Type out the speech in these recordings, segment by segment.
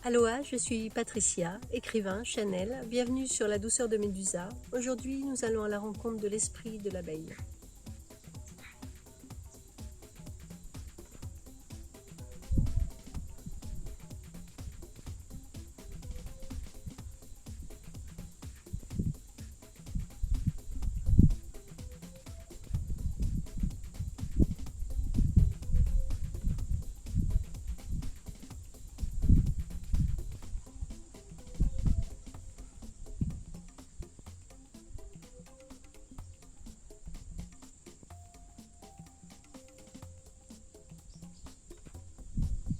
Aloha, je suis Patricia, écrivain, Chanel. Bienvenue sur La douceur de Médusa. Aujourd'hui, nous allons à la rencontre de l'esprit de l'abeille.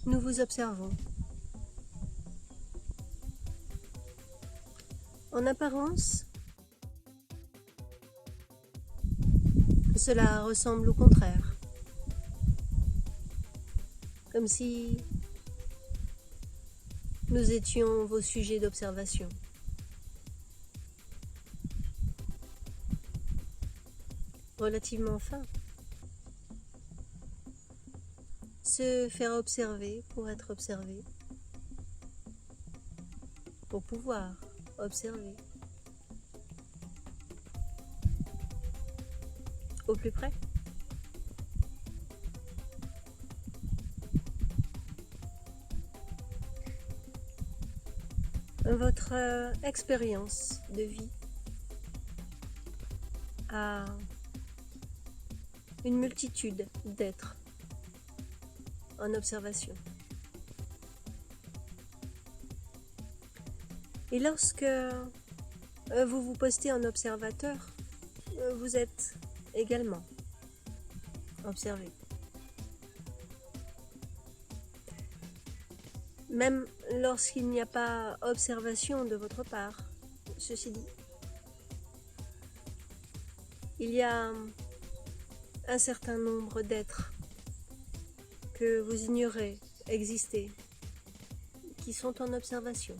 Nous vous observons. En apparence, cela ressemble au contraire. Comme si nous étions vos sujets d'observation. Relativement fins. Se faire observer pour être observé. Pour pouvoir observer. Au plus près. Votre expérience de vie a une multitude d'êtres en observation. Et lorsque vous vous postez en observateur, vous êtes également observé. Même lorsqu'il n'y a pas observation de votre part, ceci dit, il y a un certain nombre d'êtres que vous ignorez exister, qui sont en observation.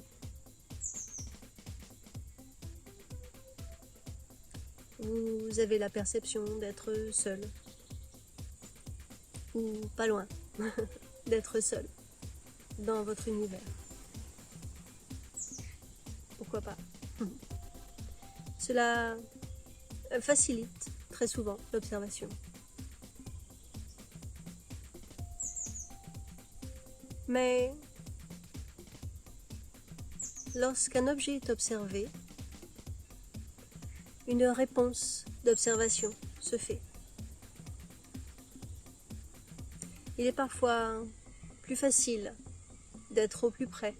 Vous avez la perception d'être seul, ou pas loin d'être seul dans votre univers. Pourquoi pas? Cela facilite très souvent l'observation. Mais lorsqu'un objet est observé, une réponse d'observation se fait. Il est parfois plus facile d'être au plus près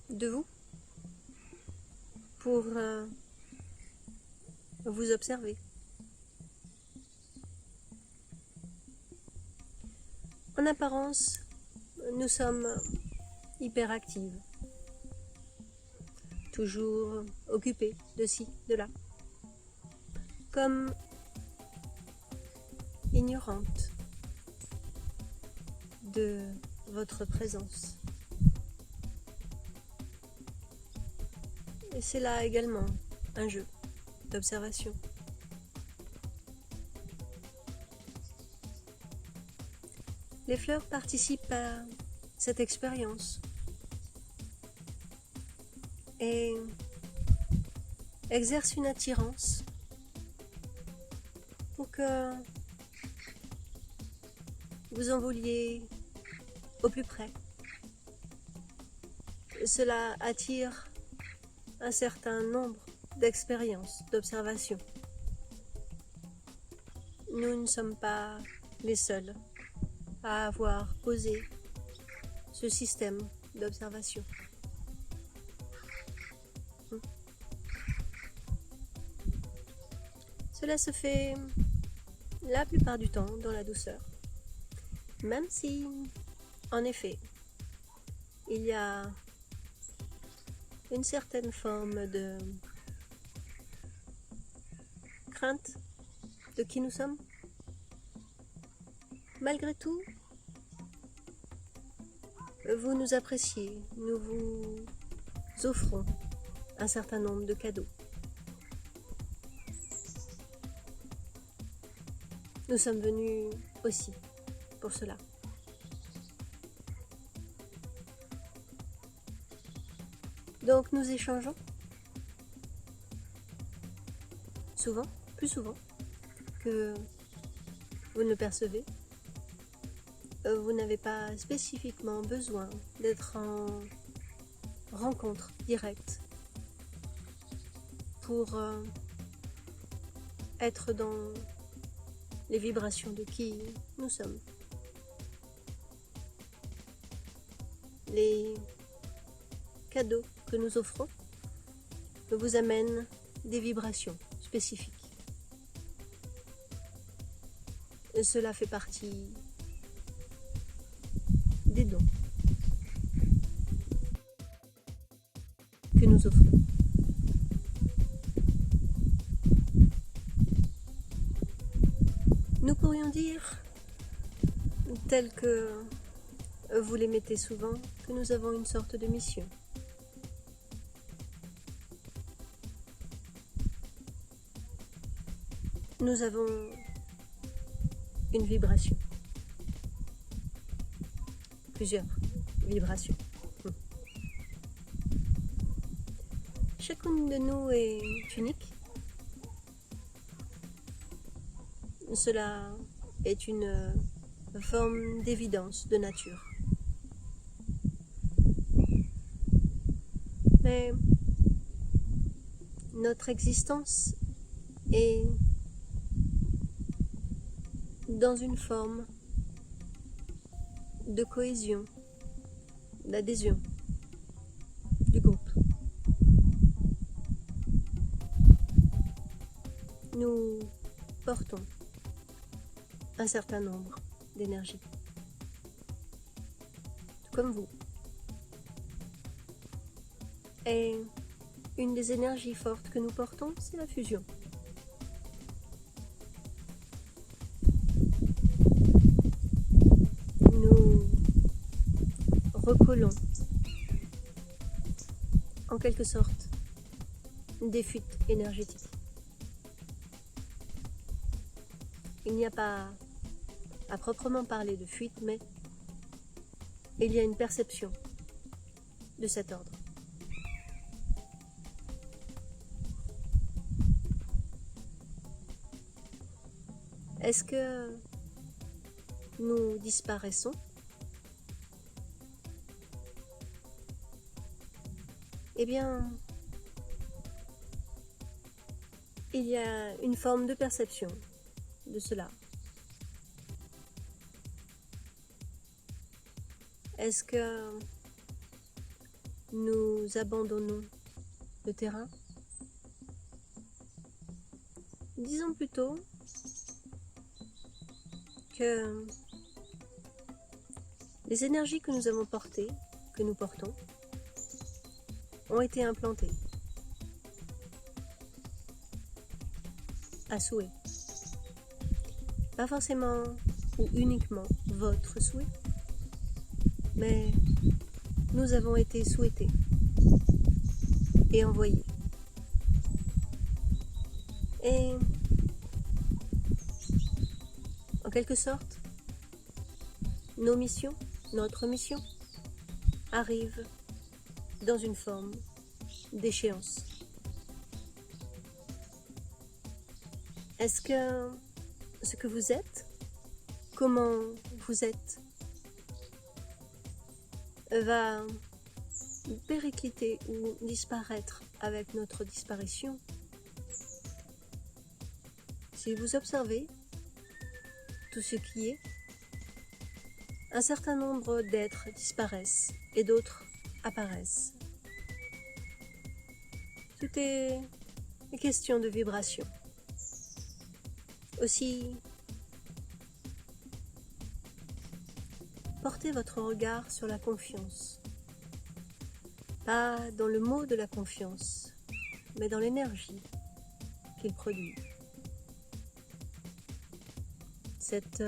de vous pour vous observer. En apparence, nous sommes hyperactives, toujours occupées de ci, de là, comme ignorantes de votre présence. Et c'est là également un jeu d'observation. Les fleurs participent à cette expérience et exercent une attirance pour que vous envoliez au plus près. Cela attire un certain nombre d'expériences, d'observations. Nous ne sommes pas les seuls à avoir posé ce système d'observation. Cela se fait la plupart du temps dans la douceur, même si, en effet, il y a une certaine forme de crainte de qui nous sommes. Malgré tout, vous nous appréciez, nous vous offrons un certain nombre de cadeaux. Nous sommes venus aussi pour cela. Donc nous échangeons souvent, plus souvent que vous ne le percevez. Vous n'avez pas spécifiquement besoin d'être en rencontre directe pour être dans les vibrations de qui nous sommes. Les cadeaux que nous offrons vous amènent des vibrations spécifiques. Et cela fait partie des dons que nous offrons. Nous pourrions dire, tel que vous les mettez souvent, que nous avons une sorte de mission. Nous avons une vibration. Plusieurs vibrations. Chacune de nous est unique. Cela est une forme d'évidence de nature. Mais notre existence est dans une forme de cohésion, d'adhésion du groupe. Nous portons un certain nombre d'énergies, tout comme vous. Et une des énergies fortes que nous portons, c'est la fusion. Nous recollons, en quelque sorte, des fuites énergétiques. Il n'y a pas à proprement parler de fuite, mais il y a une perception de cet ordre. Est-ce que nous disparaissons? Eh bien, il y a une forme de perception de cela. Est-ce que nous abandonnons le terrain? Disons plutôt que les énergies que nous avons portées, que nous portons, ont été implantées à souhait. Pas forcément ou uniquement votre souhait, mais nous avons été souhaités et envoyés. Et en quelque sorte, nos missions, notre mission, arrive dans une forme d'échéance. Est-ce que ce que vous êtes, comment vous êtes, va péricliter ou disparaître avec notre disparition? Si vous observez tout ce qui est, un certain nombre d'êtres disparaissent et d'autres apparaissent. Tout est une question de vibration. Aussi, portez votre regard sur la confiance. Pas dans le mot de la confiance, mais dans l'énergie qu'il produit. Cette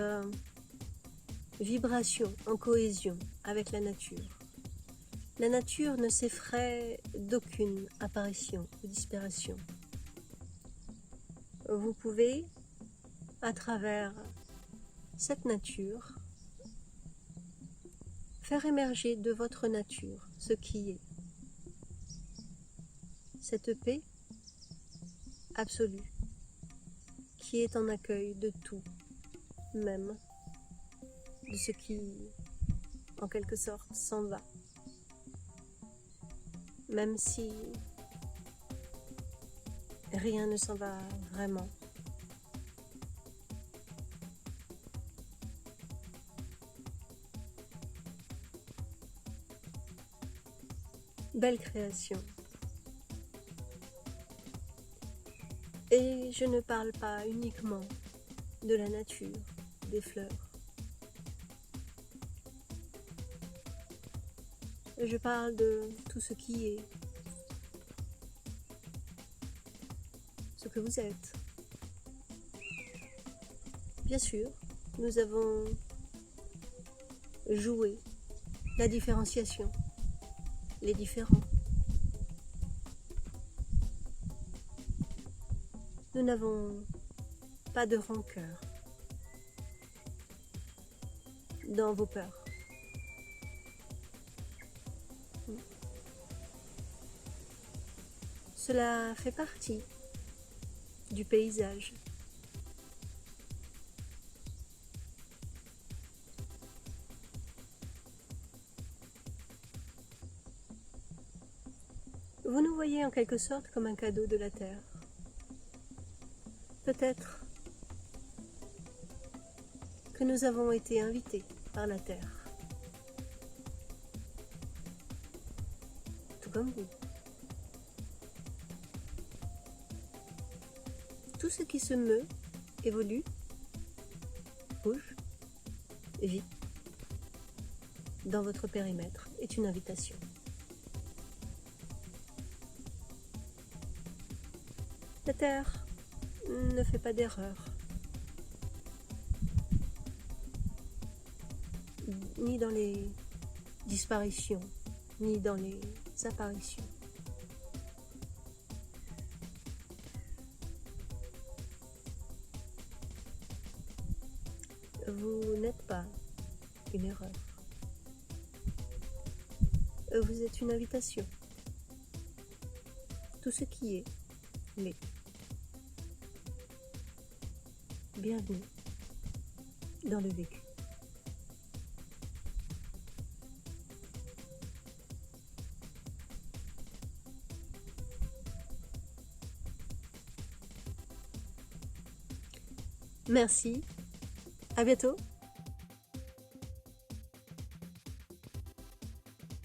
vibration en cohésion avec la nature. La nature ne s'effraie d'aucune apparition ou disparition. Vous pouvez, à travers cette nature, faire émerger de votre nature ce qui est. cette paix absolue qui est en accueil de tout, même de ce qui, en quelque sorte, s'en va. Même si rien ne s'en va vraiment. Belle création. Et je ne parle pas uniquement de la nature, des fleurs. Je parle de tout ce qui est, ce que vous êtes. Bien sûr, nous avons joué la différenciation, les différents. Nous n'avons pas de rancœur dans vos peurs. Cela fait partie du paysage. Vous nous voyez en quelque sorte comme un cadeau de la terre. Peut-être que nous avons été invités par la terre, tout comme vous. Tout ce qui se meut, évolue, bouge, vit dans votre périmètre est une invitation. La terre ne fait pas d'erreur, ni dans les disparitions, ni dans les apparitions. Vous n'êtes pas une erreur. Vous êtes une invitation. Tout ce qui est, l'est. Bienvenue dans le vécu. Merci. À bientôt.